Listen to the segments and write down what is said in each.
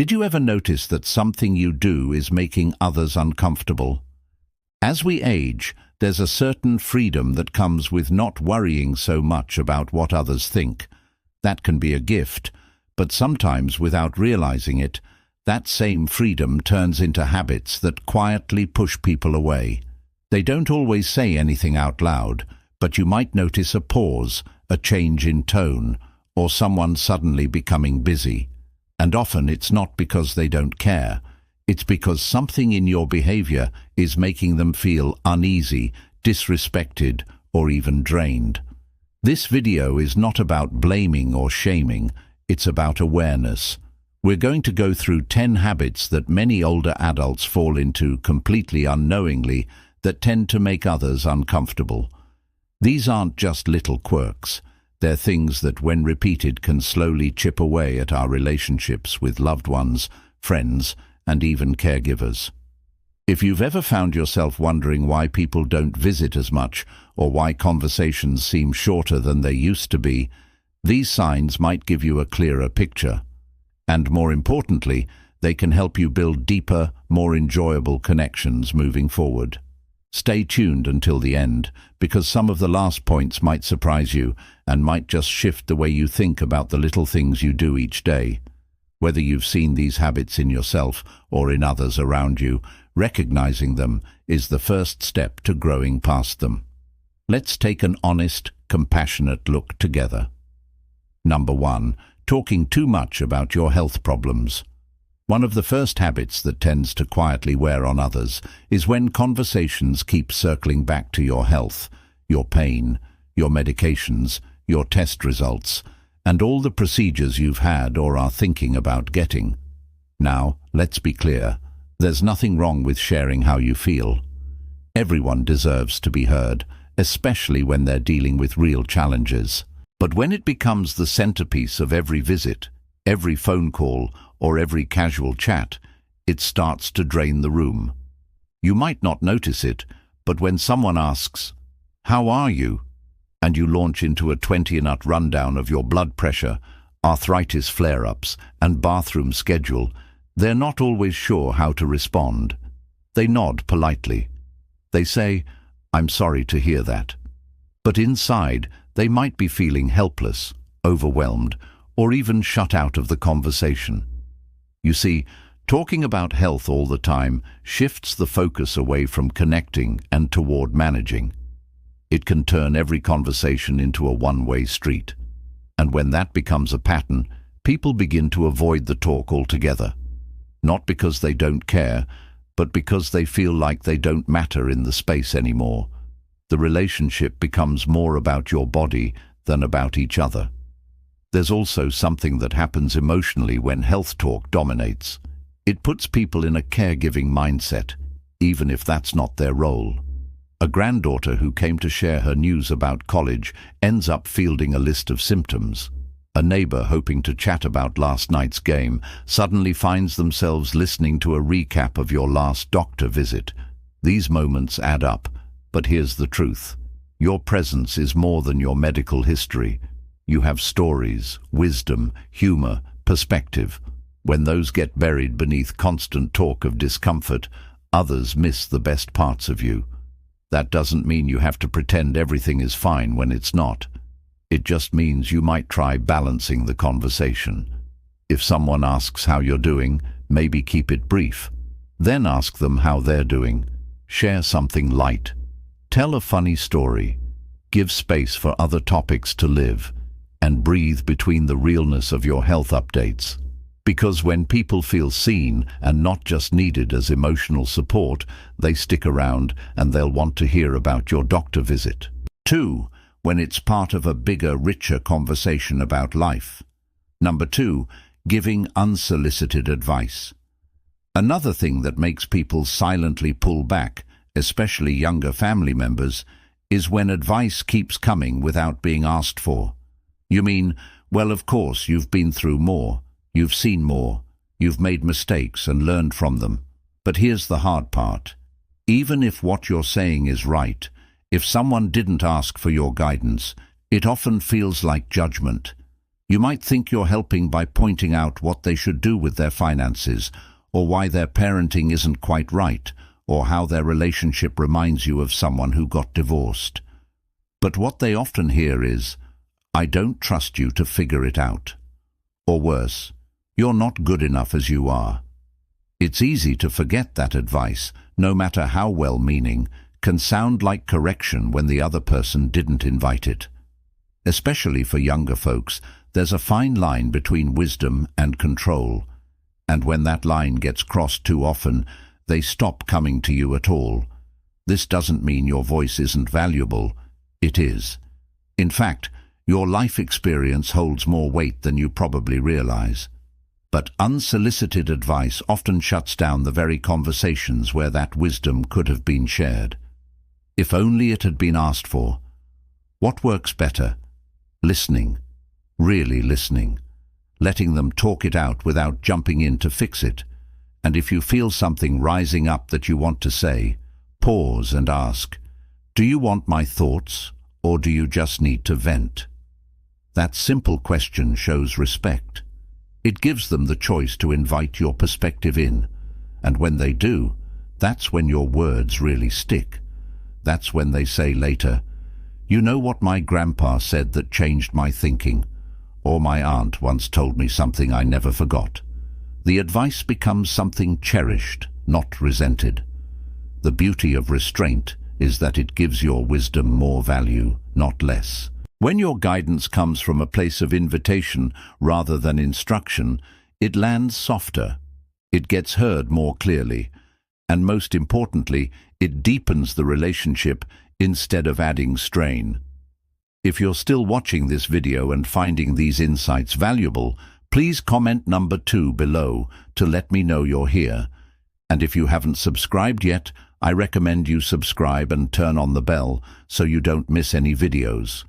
Did you ever notice that something you do is making others uncomfortable? As we age, there's a certain freedom that comes with not worrying so much about what others think. That can be a gift, but sometimes without realizing it, that same freedom turns into habits that quietly push people away. They don't always say anything out loud, but you might notice a pause, a change in tone, or someone suddenly becoming busy. And often it's not because they don't care. It's because something in your behavior is making them feel uneasy, disrespected, or even drained. This video is not about blaming or shaming, it's about awareness. We're going to go through 10 habits that many older adults fall into completely unknowingly that tend to make others uncomfortable. These aren't just little quirks. They're things that, when repeated, can slowly chip away at our relationships with loved ones, friends, and even caregivers. If you've ever found yourself wondering why people don't visit as much or why conversations seem shorter than they used to be, these signs might give you a clearer picture. And more importantly, they can help you build deeper, more enjoyable connections moving forward. Stay tuned until the end, because some of the last points might surprise you and might just shift the way you think about the little things you do each day. Whether you've seen these habits in yourself or in others around you, recognizing them is the first step to growing past them. Let's take an honest, compassionate look together. Number 1. Talking too much about your health problems. One of the first habits that tends to quietly wear on others is when conversations keep circling back to your health, your pain, your medications, your test results, and all the procedures you've had or are thinking about getting. Now, let's be clear. There's nothing wrong with sharing how you feel. Everyone deserves to be heard, especially when they're dealing with real challenges. But when it becomes the centerpiece of every visit, every phone call, or every casual chat, it starts to drain the room. You might not notice it, but when someone asks, "How are you?" and you launch into a 20-minute rundown of your blood pressure, arthritis flare-ups, and bathroom schedule, they're not always sure how to respond. They nod politely. They say, "I'm sorry to hear that." But inside, they might be feeling helpless, overwhelmed, or even shut out of the conversation. You see, talking about health all the time shifts the focus away from connecting and toward managing. It can turn every conversation into a one-way street. And when that becomes a pattern, people begin to avoid the talk altogether. Not because they don't care, but because they feel like they don't matter in the space anymore. The relationship becomes more about your body than about each other. There's also something that happens emotionally when health talk dominates. It puts people in a caregiving mindset, even if that's not their role. A granddaughter who came to share her news about college ends up fielding a list of symptoms. A neighbor hoping to chat about last night's game suddenly finds themselves listening to a recap of your last doctor visit. These moments add up, but here's the truth. Your presence is more than your medical history. You have stories, wisdom, humor, perspective. When those get buried beneath constant talk of discomfort, others miss the best parts of you. That doesn't mean you have to pretend everything is fine when it's not. It just means you might try balancing the conversation. If someone asks how you're doing, maybe keep it brief. Then ask them how they're doing. Share something light. Tell a funny story. Give space for other topics to live. And breathe between the realness of your health updates. Because when people feel seen and not just needed as emotional support, they stick around and they'll want to hear about your doctor visit. 2. When it's part of a bigger, richer conversation about life. Number 2. Giving unsolicited advice. Another thing that makes people silently pull back, especially younger family members, is when advice keeps coming without being asked for. You mean, well, of course, you've been through more. You've seen more, you've made mistakes and learned from them. But here's the hard part. Even if what you're saying is right, if someone didn't ask for your guidance, it often feels like judgment. You might think you're helping by pointing out what they should do with their finances, or why their parenting isn't quite right, or how their relationship reminds you of someone who got divorced. But what they often hear is, "I don't trust you to figure it out." Or worse, "You're not good enough as you are." It's easy to forget that advice, no matter how well-meaning, can sound like correction when the other person didn't invite it. Especially for younger folks, there's a fine line between wisdom and control, and when that line gets crossed too often, they stop coming to you at all. This doesn't mean your voice isn't valuable. It is. In fact, your life experience holds more weight than you probably realize. But unsolicited advice often shuts down the very conversations where that wisdom could have been shared. If only it had been asked for. What works better? Listening. Really listening. Letting them talk it out without jumping in to fix it. And if you feel something rising up that you want to say, pause and ask, "Do you want my thoughts, or do you just need to vent?" That simple question shows respect. It gives them the choice to invite your perspective in, and when they do, that's when your words really stick. That's when they say later, "You know what my grandpa said that changed my thinking?" Or "My aunt once told me something I never forgot." The advice becomes something cherished, not resented. The beauty of restraint is that it gives your wisdom more value, not less. When your guidance comes from a place of invitation rather than instruction, it lands softer, it gets heard more clearly, and most importantly, it deepens the relationship instead of adding strain. If you're still watching this video and finding these insights valuable, please comment number 2 below to let me know you're here. And if you haven't subscribed yet, I recommend you subscribe and turn on the bell so you don't miss any videos.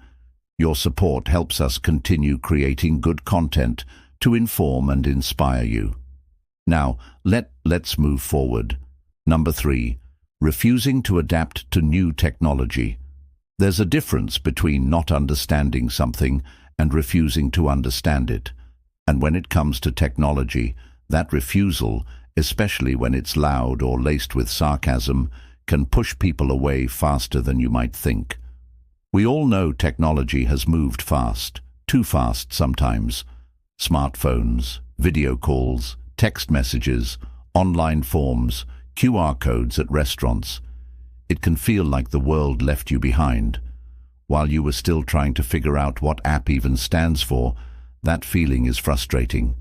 Your support helps us continue creating good content to inform and inspire you. Now, let's move forward. Number 3, refusing to adapt to new technology. There's a difference between not understanding something and refusing to understand it. And when it comes to technology, that refusal, especially when it's loud or laced with sarcasm, can push people away faster than you might think. We all know technology has moved fast, too fast sometimes. Smartphones, video calls, text messages, online forms, QR codes at restaurants. It can feel like the world left you behind. While you were still trying to figure out what app even stands for, that feeling is frustrating.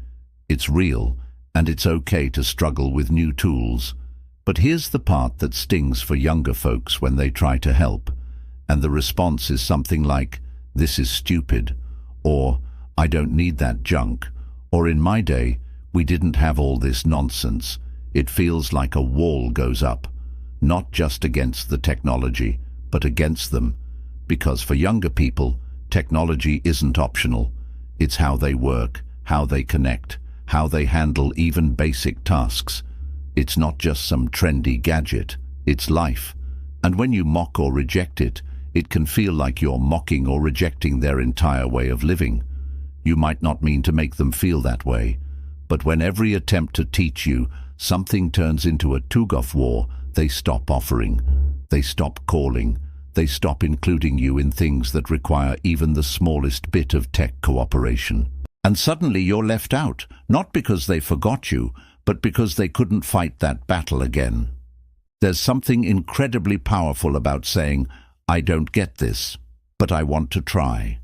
It's real, and it's okay to struggle with new tools. But here's the part that stings for younger folks when they try to help. And the response is something like, "This is stupid," or "I don't need that junk," or "In my day, we didn't have all this nonsense." It feels like a wall goes up, not just against the technology, but against them. Because for younger people, technology isn't optional. It's how they work, how they connect, how they handle even basic tasks. It's not just some trendy gadget, it's life. And when you mock or reject it, it can feel like you're mocking or rejecting their entire way of living. You might not mean to make them feel that way, but when every attempt to teach you something turns into a tug-of war, they stop offering, they stop calling, they stop including you in things that require even the smallest bit of tech cooperation. And suddenly you're left out, not because they forgot you, but because they couldn't fight that battle again. There's something incredibly powerful about saying, "I don't get this, but I want to try."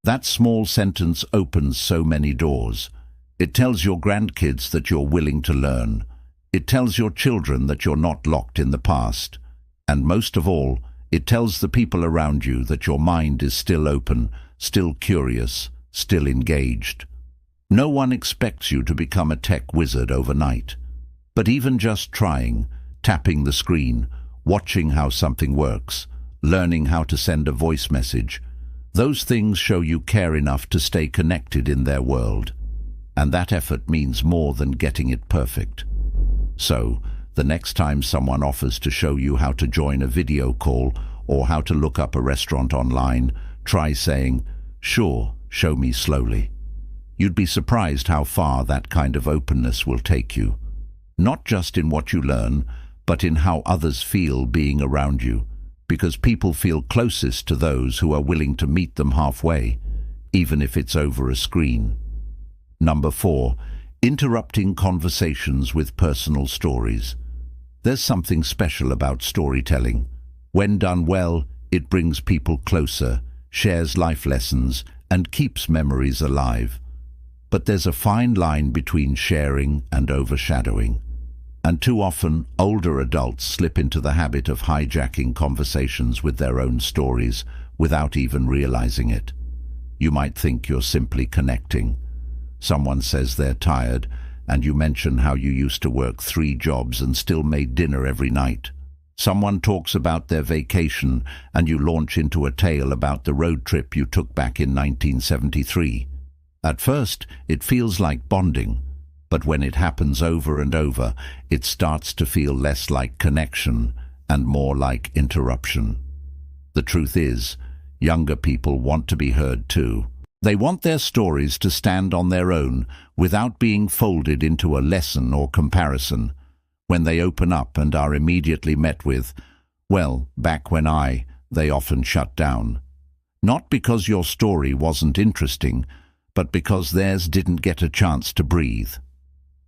That small sentence opens so many doors. It tells your grandkids that you're willing to learn. It tells your children that you're not locked in the past. And most of all, it tells the people around you that your mind is still open, still curious, still engaged. No one expects you to become a tech wizard overnight. But even just trying, tapping the screen, watching how something works, learning how to send a voice message, those things show you care enough to stay connected in their world. And that effort means more than getting it perfect. So, the next time someone offers to show you how to join a video call or how to look up a restaurant online, try saying, "Sure, show me slowly." You'd be surprised how far that kind of openness will take you. Not just in what you learn, but in how others feel being around you, because people feel closest to those who are willing to meet them halfway, even if it's over a screen. Number 4, interrupting conversations with personal stories. There's something special about storytelling. When done well, it brings people closer, shares life lessons, and keeps memories alive. But there's a fine line between sharing and overshadowing. And too often, older adults slip into the habit of hijacking conversations with their own stories without even realizing it. You might think you're simply connecting. Someone says they're tired, and you mention how you used to work 3 jobs and still made dinner every night. Someone talks about their vacation, and you launch into a tale about the road trip you took back in 1973. At first, it feels like bonding, but when it happens over and over, it starts to feel less like connection and more like interruption. The truth is, younger people want to be heard too. They want their stories to stand on their own without being folded into a lesson or comparison. When they open up and are immediately met with, "Well, back when they often shut down. Not because your story wasn't interesting, but because theirs didn't get a chance to breathe.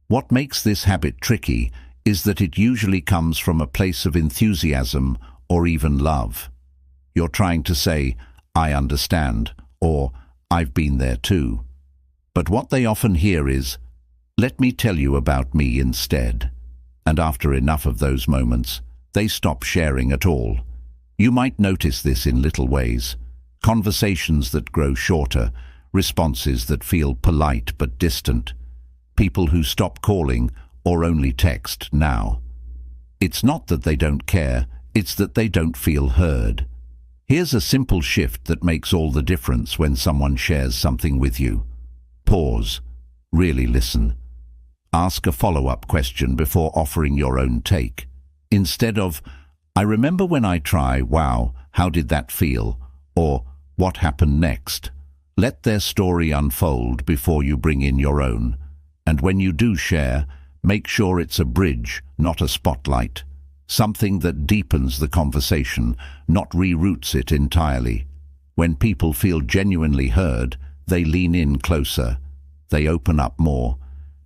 What makes this habit tricky is that it usually comes from a place of enthusiasm or even love. You're trying to say, "I understand," or "I've been there too." But what they often hear is, "Let me tell you about me instead." And after enough of those moments, they stop sharing at all. You might notice this in little ways. Conversations that grow shorter, responses that feel polite but distant, people who stop calling or only text now. It's not that they don't care, it's that they don't feel heard. Here's a simple shift that makes all the difference when someone shares something with you. Pause. Really listen. Ask a follow-up question before offering your own take. Instead of, "I remember when I try, wow, how did that feel?" or "What happened next?" Let their story unfold before you bring in your own. And when you do share, make sure it's a bridge, not a spotlight. Something that deepens the conversation, not reroutes it entirely. When people feel genuinely heard, they lean in closer. They open up more.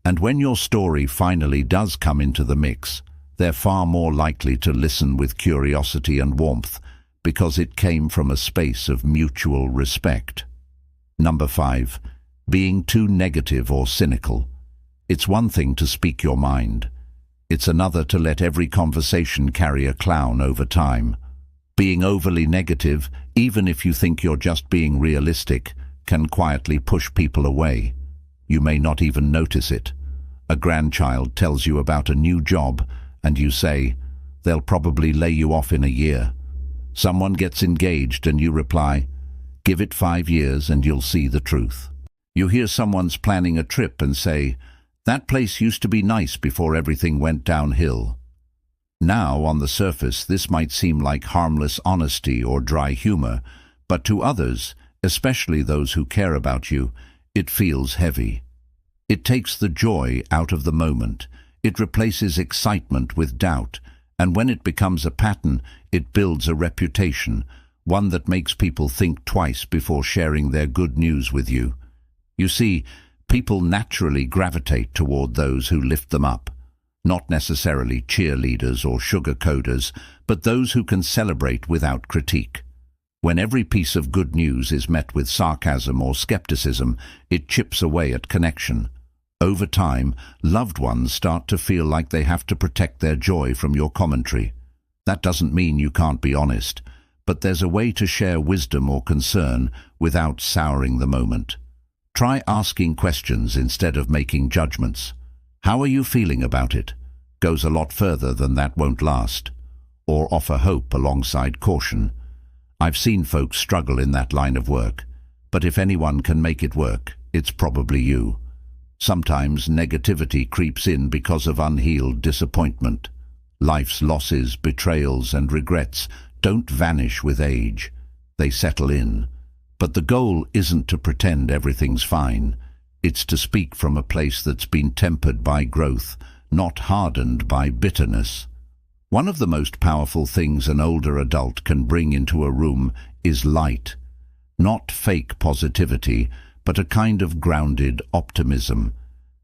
And when your story finally does come into the mix, they're far more likely to listen with curiosity and warmth because it came from a space of mutual respect. Number 5, being too negative or cynical. It's one thing to speak your mind. It's another to let every conversation carry a clown over time. Being overly negative, even if you think you're just being realistic, can quietly push people away. You may not even notice it. A grandchild tells you about a new job, and you say, "They'll probably lay you off in a year." Someone gets engaged and you reply, "Give it 5 years and you'll see the truth." You hear someone's planning a trip and say, "That place used to be nice before everything went downhill." Now, on the surface, this might seem like harmless honesty or dry humor, but to others, especially those who care about you, it feels heavy. It takes the joy out of the moment. It replaces excitement with doubt, and when it becomes a pattern, it builds a reputation, one that makes people think twice before sharing their good news with you. You see, people naturally gravitate toward those who lift them up. Not necessarily cheerleaders or sugar-coders, but those who can celebrate without critique. When every piece of good news is met with sarcasm or skepticism, it chips away at connection. Over time, loved ones start to feel like they have to protect their joy from your commentary. That doesn't mean you can't be honest, but there's a way to share wisdom or concern without souring the moment. Try asking questions instead of making judgments. "How are you feeling about it?" Goes a lot further than "that won't last." Or offer hope alongside caution. I've seen folks struggle in that line of work, but if anyone can make it work, it's probably you. Sometimes negativity creeps in because of unhealed disappointment. Life's losses, betrayals, and regrets don't vanish with age. They settle in. But the goal isn't to pretend everything's fine. It's to speak from a place that's been tempered by growth, not hardened by bitterness. One of the most powerful things an older adult can bring into a room is light. Not fake positivity, but a kind of grounded optimism.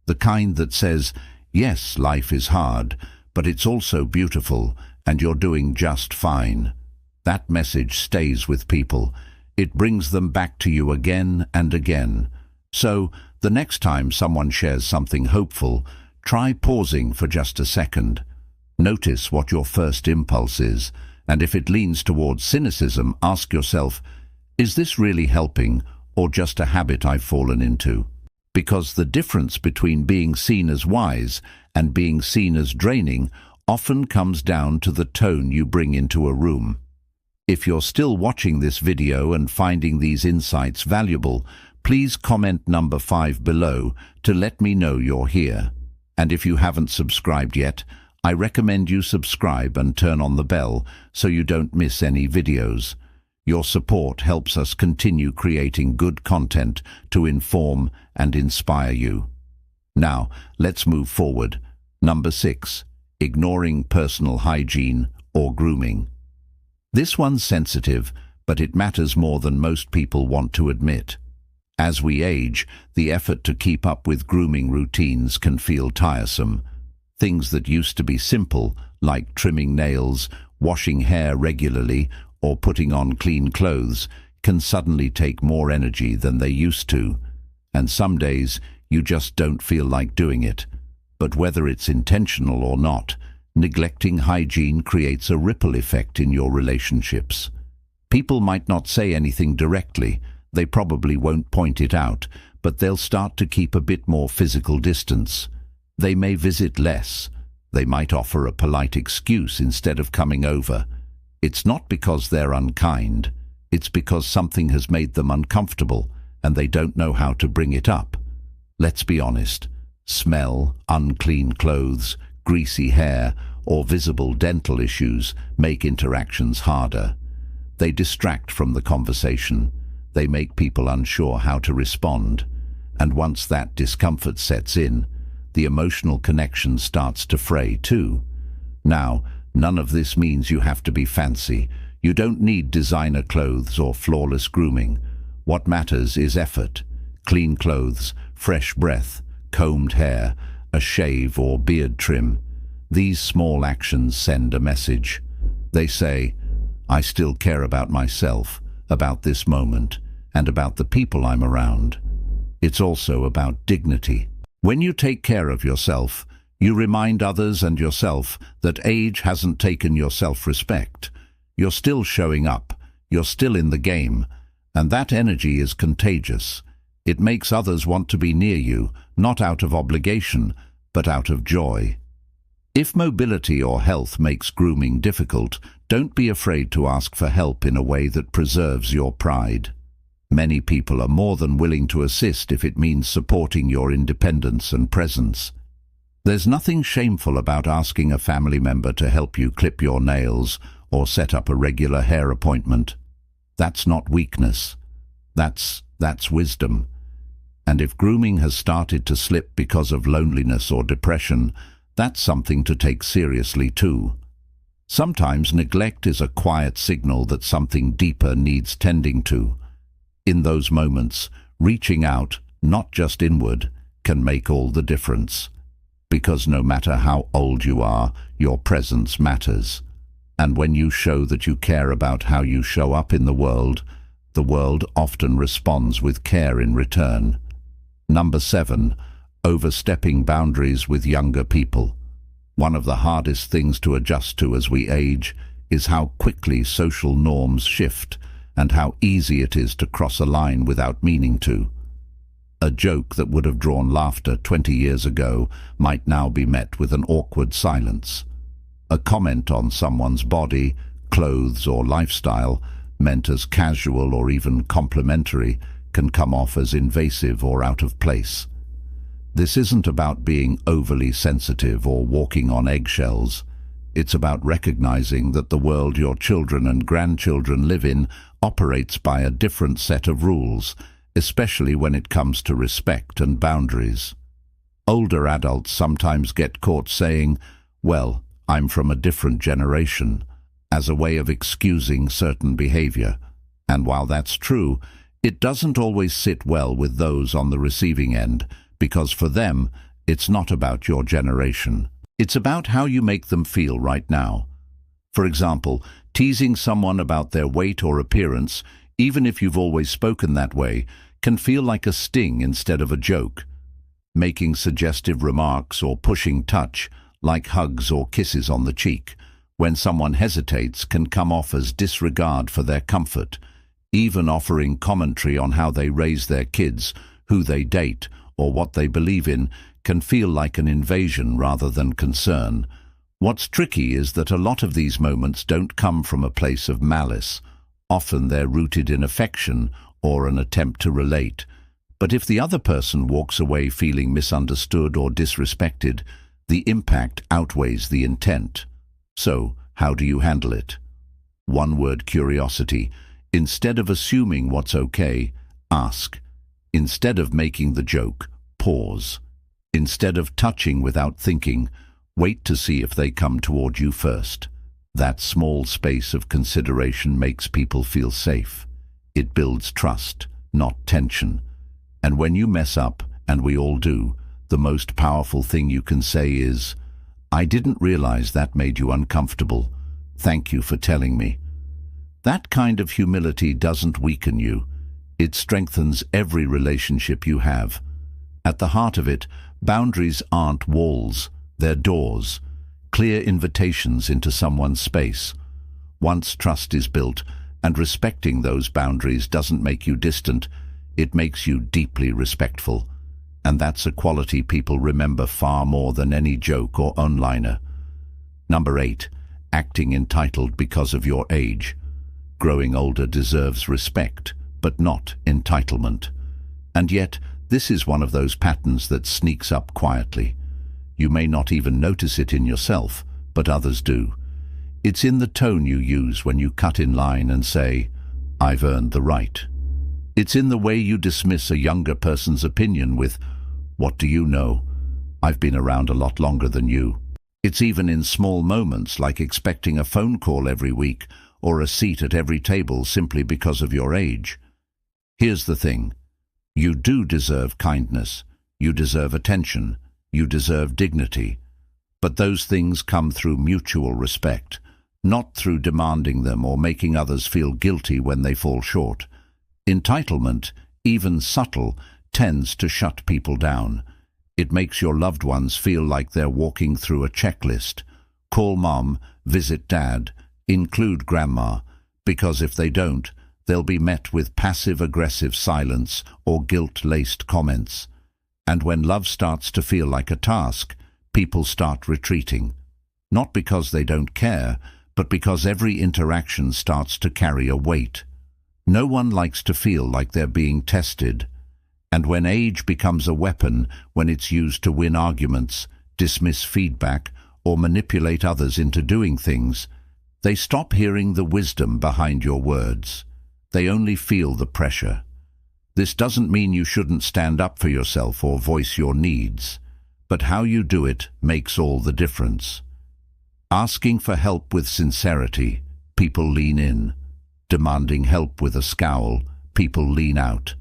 The kind that says, yes, life is hard, but it's also beautiful, and you're doing just fine. That message stays with people. It brings them back to you again and again. So, the next time someone shares something hopeful, try pausing for just a second. Notice what your first impulse is, and if it leans towards cynicism, ask yourself, is this really helping, or just a habit I've fallen into? Because the difference between being seen as wise and being seen as draining often comes down to the tone you bring into a room. If you're still watching this video and finding these insights valuable, please comment number 5 below to let me know you're here. And if you haven't subscribed yet, I recommend you subscribe and turn on the bell so you don't miss any videos. Your support helps us continue creating good content to inform and inspire you. Now, let's move forward. Number 6, ignoring personal hygiene or grooming. This one's sensitive, but it matters more than most people want to admit. As we age, the effort to keep up with grooming routines can feel tiresome. Things that used to be simple, like trimming nails, washing hair regularly, or putting on clean clothes, can suddenly take more energy than they used to. And some days, you just don't feel like doing it. But whether it's intentional or not, neglecting hygiene creates a ripple effect in your relationships. People might not say anything directly, they probably won't point it out, but they'll start to keep a bit more physical distance. They may visit less. They might offer a polite excuse instead of coming over. It's not because they're unkind. It's because something has made them uncomfortable and they don't know how to bring it up. Let's be honest. Smell, unclean clothes, greasy hair, or visible dental issues make interactions harder. They distract from the conversation. They make people unsure how to respond. And once that discomfort sets in, the emotional connection starts to fray too. Now, none of this means you have to be fancy. You don't need designer clothes or flawless grooming. What matters is effort. Clean clothes, fresh breath, combed hair, a shave or beard trim. These small actions send a message. They say, I still care about myself, about this moment, and about the people I'm around. It's also about dignity. When you take care of yourself, you remind others and yourself that age hasn't taken your self-respect. You're still showing up, you're still in the game, and that energy is contagious. It makes others want to be near you, not out of obligation, but out of joy. If mobility or health makes grooming difficult, don't be afraid to ask for help in a way that preserves your pride. Many people are more than willing to assist if it means supporting your independence and presence. There's nothing shameful about asking a family member to help you clip your nails or set up a regular hair appointment. That's not weakness. That's wisdom. And if grooming has started to slip because of loneliness or depression, that's something to take seriously too. Sometimes neglect is a quiet signal that something deeper needs tending to. In those moments, reaching out, not just inward, can make all the difference. Because no matter how old you are, your presence matters. And when you show that you care about how you show up in the world often responds with care in return. Number 7, overstepping boundaries with younger people. One of the hardest things to adjust to as we age is how quickly social norms shift and how easy it is to cross a line without meaning to. A joke that would have drawn laughter 20 years ago might now be met with an awkward silence. A comment on someone's body, clothes, or lifestyle, meant as casual or even complimentary, can come off as invasive or out of place. This isn't about being overly sensitive or walking on eggshells. It's about recognizing that the world your children and grandchildren live in operates by a different set of rules, especially when it comes to respect and boundaries. Older adults sometimes get caught saying, "Well, I'm from a different generation," as a way of excusing certain behavior. And while that's true, it doesn't always sit well with those on the receiving end, because for them, it's not about your generation. It's about how you make them feel right now. For example, teasing someone about their weight or appearance, even if you've always spoken that way, can feel like a sting instead of a joke. Making suggestive remarks or pushing touch, like hugs or kisses on the cheek, when someone hesitates can come off as disregard for their comfort. Even offering commentary on how they raise their kids, who they date, or what they believe in can feel like an invasion rather than concern. What's tricky is that a lot of these moments don't come from a place of malice. Often they're rooted in affection or an attempt to relate. But if the other person walks away feeling misunderstood or disrespected, the impact outweighs the intent. So, how do you handle it? One word: curiosity. Instead of assuming what's okay, ask. Instead of making the joke, pause. Instead of touching without thinking, wait to see if they come toward you first. That small space of consideration makes people feel safe. It builds trust, not tension. And when you mess up, and we all do, the most powerful thing you can say is, "I didn't realize that made you uncomfortable. Thank you for telling me." That kind of humility doesn't weaken you. It strengthens every relationship you have. At the heart of it, boundaries aren't walls, they're doors, clear invitations into someone's space. Once trust is built, and respecting those boundaries doesn't make you distant, it makes you deeply respectful. And that's a quality people remember far more than any joke or one-liner. Number 8, acting entitled because of your age. Growing older deserves respect, but not entitlement. And yet, this is one of those patterns that sneaks up quietly. You may not even notice it in yourself, but others do. It's in the tone you use when you cut in line and say, "I've earned the right." It's in the way you dismiss a younger person's opinion with, "What do you know? I've been around a lot longer than you." It's even in small moments like expecting a phone call every week or a seat at every table simply because of your age. Here's the thing. You do deserve kindness. You deserve attention. You deserve dignity. But those things come through mutual respect, not through demanding them or making others feel guilty when they fall short. Entitlement, even subtle, tends to shut people down. It makes your loved ones feel like they're walking through a checklist. Call mom, visit dad, include grandma, because if they don't, they'll be met with passive-aggressive silence or guilt-laced comments. And when love starts to feel like a task, people start retreating. Not because they don't care, but because every interaction starts to carry a weight. No one likes to feel like they're being tested. And when age becomes a weapon, when it's used to win arguments, dismiss feedback, or manipulate others into doing things, they stop hearing the wisdom behind your words. They only feel the pressure. This doesn't mean you shouldn't stand up for yourself or voice your needs, but how you do it makes all the difference. Asking for help with sincerity, people lean in. Demanding help with a scowl, people lean out.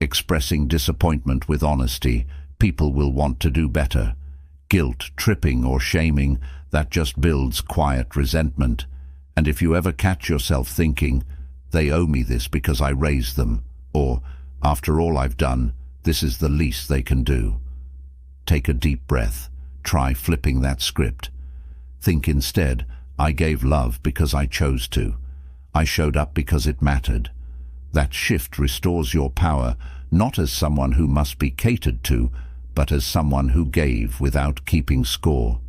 Expressing disappointment with honesty, people will want to do better. Guilt, tripping, or shaming, that just builds quiet resentment. And if you ever catch yourself thinking, "They owe me this because I raised them," or "After all I've done, this is the least they can do," take a deep breath. Try flipping that script. Think instead, "I gave love because I chose to. I showed up because it mattered." That shift restores your power, not as someone who must be catered to, but as someone who gave without keeping score.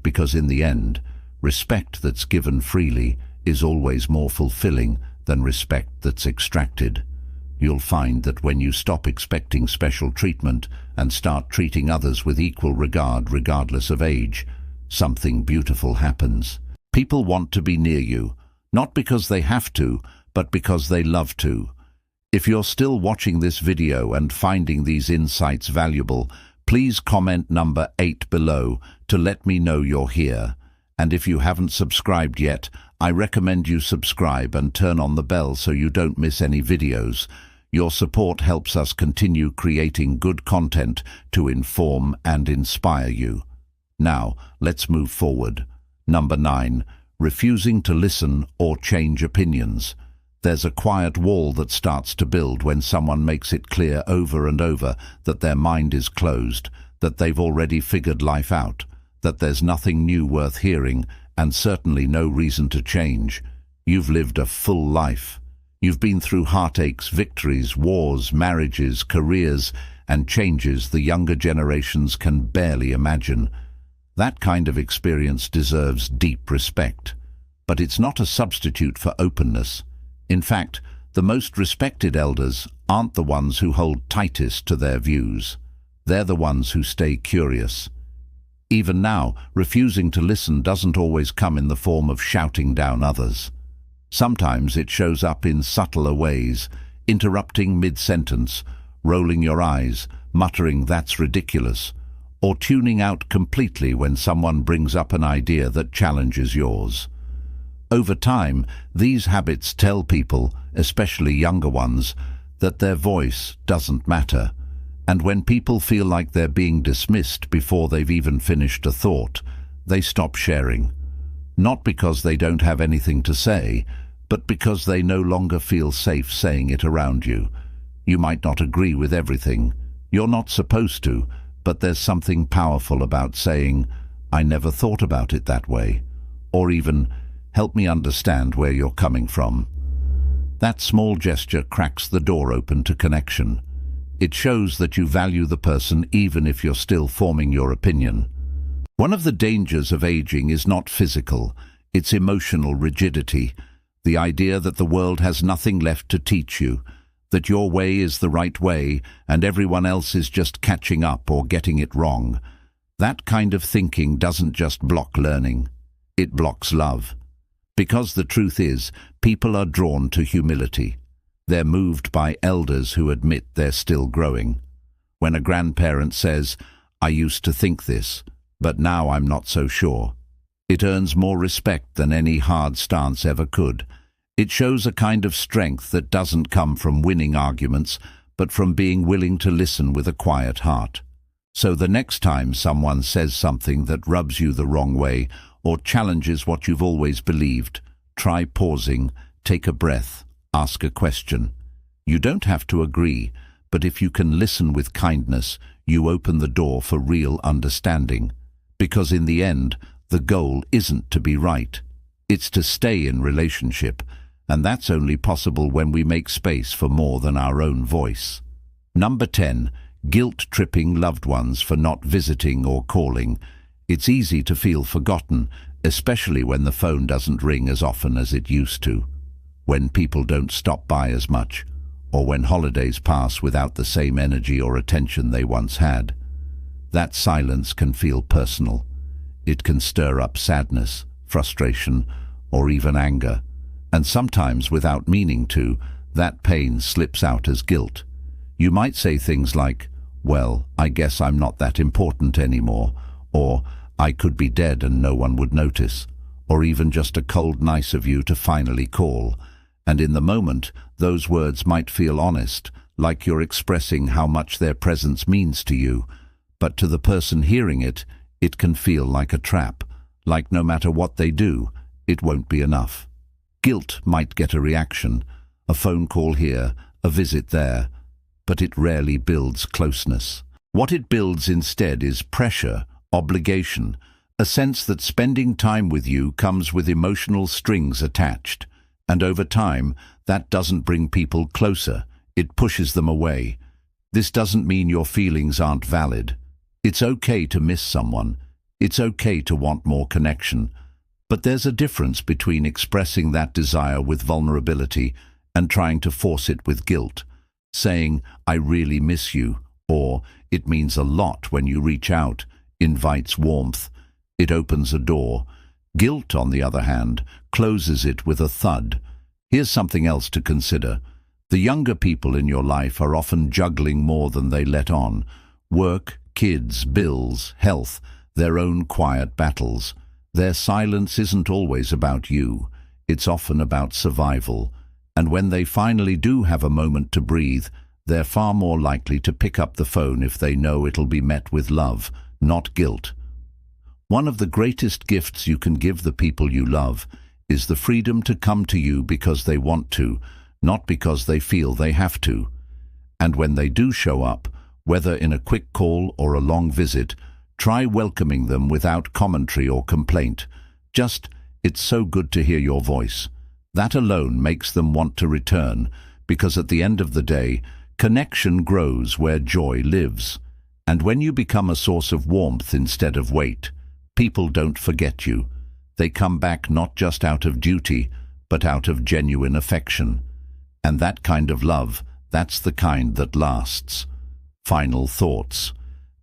Because in the end, respect that's given freely is always more fulfilling than respect that's extracted. You'll find that when you stop expecting special treatment and start treating others with equal regard regardless of age, something beautiful happens. People want to be near you, not because they have to, but because they love to. If you're still watching this video and finding these insights valuable, please comment number 8 below to let me know you're here. And if you haven't subscribed yet, I recommend you subscribe and turn on the bell so you don't miss any videos. Your support helps us continue creating good content to inform and inspire you. Now, let's move forward. Number 9. Refusing to listen or change opinions. There's a quiet wall that starts to build when someone makes it clear over and over that their mind is closed, that they've already figured life out, that there's nothing new worth hearing, and certainly no reason to change. You've lived a full life. You've been through heartaches, victories, wars, marriages, careers, and changes the younger generations can barely imagine. That kind of experience deserves deep respect. But it's not a substitute for openness. In fact, the most respected elders aren't the ones who hold tightest to their views. They're the ones who stay curious. Even now, refusing to listen doesn't always come in the form of shouting down others. Sometimes it shows up in subtler ways, interrupting mid-sentence, rolling your eyes, muttering "that's ridiculous," or tuning out completely when someone brings up an idea that challenges yours. Over time, these habits tell people, especially younger ones, that their voice doesn't matter. And when people feel like they're being dismissed before they've even finished a thought, they stop sharing. Not because they don't have anything to say, but because they no longer feel safe saying it around you. You might not agree with everything. You're not supposed to, but there's something powerful about saying, "I never thought about it that way," or even, "Help me understand where you're coming from." That small gesture cracks the door open to connection. It shows that you value the person even if you're still forming your opinion. One of the dangers of aging is not physical, it's emotional rigidity. The idea that the world has nothing left to teach you, that your way is the right way and everyone else is just catching up or getting it wrong. That kind of thinking doesn't just block learning, it blocks love. Because the truth is, people are drawn to humility. They're moved by elders who admit they're still growing. When a grandparent says, "I used to think this, but now I'm not so sure," it earns more respect than any hard stance ever could. It shows a kind of strength that doesn't come from winning arguments, but from being willing to listen with a quiet heart. So the next time someone says something that rubs you the wrong way, or challenges what you've always believed, try pausing, take a breath, ask a question. You don't have to agree, but if you can listen with kindness, you open the door for real understanding. Because in the end, the goal isn't to be right. It's to stay in relationship, and that's only possible when we make space for more than our own voice. Number 10. Guilt-tripping loved ones for not visiting or calling. It's easy to feel forgotten, especially when the phone doesn't ring as often as it used to, when people don't stop by as much, or when holidays pass without the same energy or attention they once had. That silence can feel personal. It can stir up sadness, frustration, or even anger. And sometimes, without meaning to, that pain slips out as guilt. You might say things like, "Well, I guess I'm not that important anymore," or "I could be dead and no one would notice," or even just a cold "nice of you to finally call." And in the moment, those words might feel honest, like you're expressing how much their presence means to you. But to the person hearing it, it can feel like a trap, like no matter what they do, it won't be enough. Guilt might get a reaction, a phone call here, a visit there, but it rarely builds closeness. What it builds instead is pressure, obligation, a sense that spending time with you comes with emotional strings attached. And over time, that doesn't bring people closer, it pushes them away. This doesn't mean your feelings aren't valid. It's okay to miss someone. It's okay to want more connection. But there's a difference between expressing that desire with vulnerability and trying to force it with guilt. Saying, "I really miss you," or "It means a lot when you reach out," invites warmth. It opens a door. Guilt, on the other hand, closes it with a thud. Here's something else to consider. The younger people in your life are often juggling more than they let on. Work, kids, bills, health, their own quiet battles. Their silence isn't always about you. It's often about survival. And when they finally do have a moment to breathe, they're far more likely to pick up the phone if they know it'll be met with love, not guilt. One of the greatest gifts you can give the people you love is the freedom to come to you because they want to, not because they feel they have to. And when they do show up, whether in a quick call or a long visit, try welcoming them without commentary or complaint. Just, "It's so good to hear your voice." That alone makes them want to return, because at the end of the day, connection grows where joy lives. And when you become a source of warmth instead of weight, people don't forget you. They come back not just out of duty, but out of genuine affection. And that kind of love, that's the kind that lasts. Final thoughts.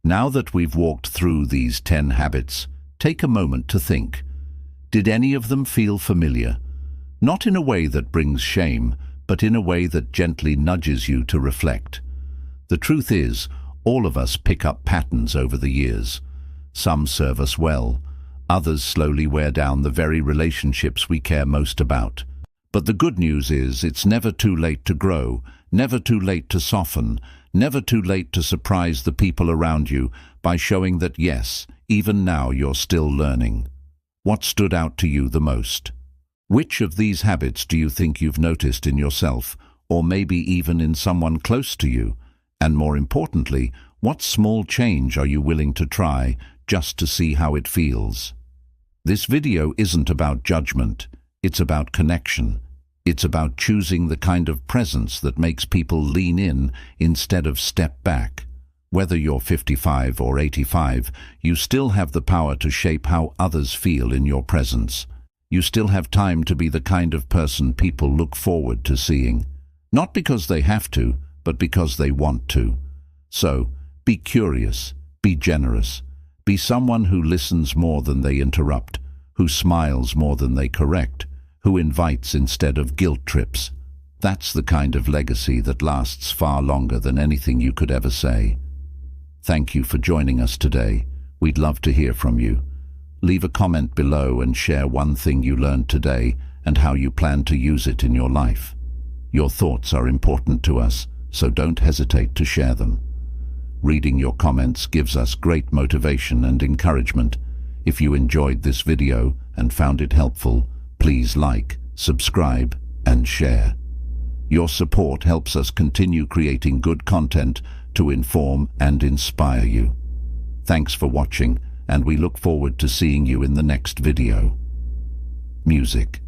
Now that we've walked through these 10 habits, take a moment to think. Did any of them feel familiar? Not in a way that brings shame, but in a way that gently nudges you to reflect. The truth is, all of us pick up patterns over the years. Some serve us well, others slowly wear down the very relationships we care most about. But the good news is, it's never too late to grow, never too late to soften, never too late to surprise the people around you by showing that yes, even now you're still learning. What stood out to you the most? Which of these habits do you think you've noticed in yourself, or maybe even in someone close to you? And more importantly, what small change are you willing to try just to see how it feels? This video isn't about judgment, it's about connection. It's about choosing the kind of presence that makes people lean in instead of step back. Whether you're 55 or 85, you still have the power to shape how others feel in your presence. You still have time to be the kind of person people look forward to seeing. Not because they have to, but because they want to. So, be curious, be generous, be someone who listens more than they interrupt, who smiles more than they correct, who invites instead of guilt trips. That's the kind of legacy that lasts far longer than anything you could ever say. Thank you for joining us today. We'd love to hear from you. Leave a comment below and share one thing you learned today and how you plan to use it in your life. Your thoughts are important to us, so don't hesitate to share them. Reading your comments gives us great motivation and encouragement. If you enjoyed this video and found it helpful, please like, subscribe, and share. Your support helps us continue creating good content to inform and inspire you. Thanks for watching, and we look forward to seeing you in the next video. Music.